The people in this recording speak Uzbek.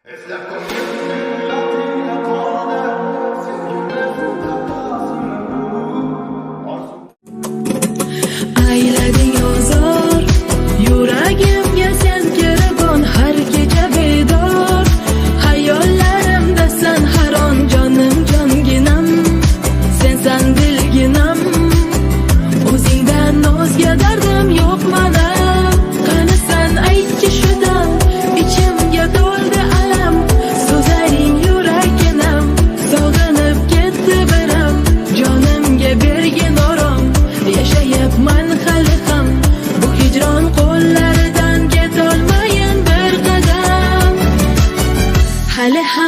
Aylading ozor, yuragimga sen kiribon har kecha bedor. Hayollarimdasan har on jonim jonginam, sensan dilginam. O'zingdan o'zga dardim yo'q mana. Qanisan aytchi shu dam, ichimga to'ldi alam. So'zlaring yuraginam, sog'inib ketdi biram. Jonimga bergin orom, yashayapman hali ham. Bu hijron qo'llaridan ketolmayin bir qadam. Hali ham